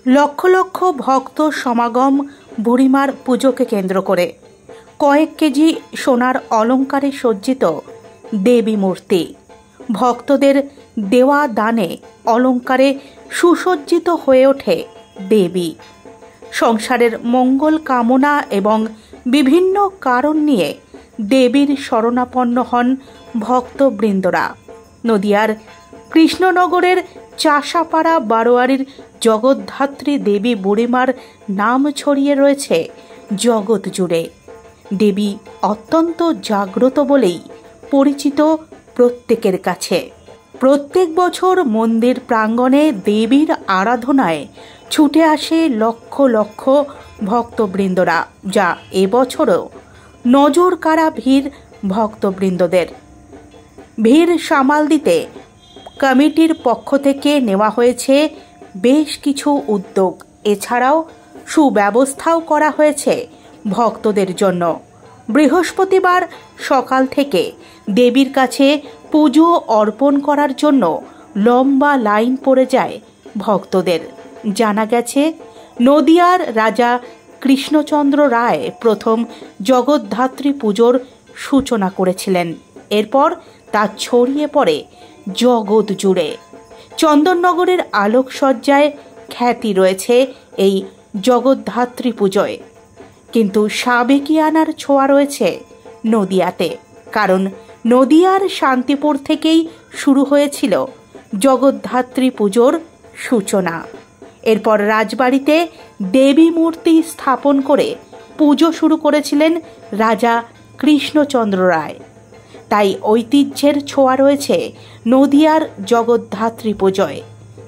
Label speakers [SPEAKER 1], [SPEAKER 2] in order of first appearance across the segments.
[SPEAKER 1] লক্ষ লক্ষ ভক্ত সমাগম বুড়িমার পুজোকে কেন্দ্র করে। কয়েক কেজি সোনার অলঙ্কারে সজ্জিত দেবী মূর্তি, ভক্তদের দেওয়া দানে অলঙ্কারে সুসজ্জিত হয়ে ওঠে দেবী। সংসারের মঙ্গল কামনা এবং বিভিন্ন কারণ নিয়ে দেবীর শরণাপন্ন হন ভক্তবৃন্দরা। নদিয়ার কৃষ্ণনগরের চাষাপাড়া বারোয়ারির জগদ্ধাত্রী দেবী বুড়িমার নাম ছড়িয়ে রয়েছে জগৎ জুড়ে। দেবী অত্যন্ত জাগ্রত বলেই পরিচিত প্রত্যেকের কাছে। প্রত্যেক বছর মন্দির প্রাঙ্গণে দেবীর আরাধনায় ছুটে আসে লক্ষ লক্ষ ভক্তবৃন্দরা, যা এবছরও নজর কাড়া ভিড় ভক্তবৃন্দদের। ভিড় সামাল দিতে কমিটির পক্ষ থেকে নেওয়া হয়েছে বেশ কিছু উদ্যোগ। এছাড়াও সুব্যবস্থাও করা হয়েছে ভক্তদের জন্য। বৃহস্পতিবার সকাল থেকে দেবীর কাছে পুজো অর্পণ করার জন্য লম্বা লাইন পড়ে যায় ভক্তদের। জানা গেছে, নদিয়ার রাজা কৃষ্ণচন্দ্র রায় প্রথম জগদ্ধাত্রী পুজোর সূচনা করেছিলেন। এরপর তা ছড়িয়ে পড়ে জগৎ জুড়ে। চন্দননগরের আলোকসজ্জায় খ্যাতি রয়েছে এই জগদ্ধাত্রী পুজোয়, কিন্তু সাবেকিয়ানার ছোঁয়া রয়েছে নদিয়াতে। কারণ নদিয়ার শান্তিপুর থেকেই শুরু হয়েছিল জগদ্ধাত্রী পুজোর সূচনা। এরপর রাজবাড়িতে দেবী মূর্তি স্থাপন করে পুজো শুরু করেছিলেন রাজা কৃষ্ণচন্দ্র রায়। তাই ঐতিহ্যের ছোঁয়া রয়েছে নদিয়ার জগদ্ধাত্রী পুজোয়,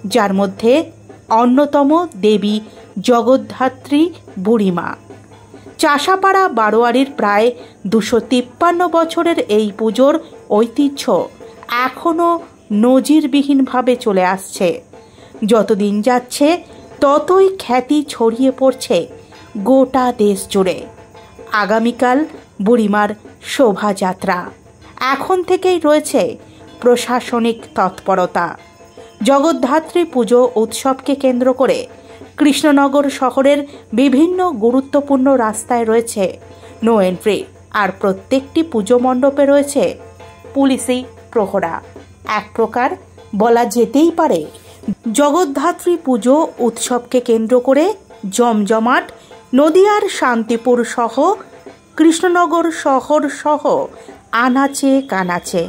[SPEAKER 1] যার মধ্যে অন্যতম দেবী জগদ্ধাত্রী বুড়িমা। চাষাপাড়া বারোয়ারির প্রায় 253 বছরের এই পুজোর ঐতিহ্য এখনও নজিরবিহীনভাবে চলে আসছে। যতদিন যাচ্ছে ততই খ্যাতি ছড়িয়ে পড়ছে গোটা দেশ জুড়ে। আগামীকাল বুড়িমার শোভাযাত্রা। এখন থেকেই রয়েছে প্রশাসনিক তৎপরতা। জগদ্ধাত্রী পুজো উৎসবকে কেন্দ্র করে কৃষ্ণনগর শহরের বিভিন্ন গুরুত্বপূর্ণ রাস্তায় রয়েছে নো এন্ট্রি, আর প্রত্যেকটি পুজো মণ্ডপে রয়েছে পুলিশি প্রহরা। এক প্রকার বলা যেতেই পারে জগদ্ধাত্রী পুজো উৎসবকে কেন্দ্র করে জমজমাট নদিয়ার শান্তিপুর সহ কৃষ্ণনগর শহর সহ আনাচে কানাচে।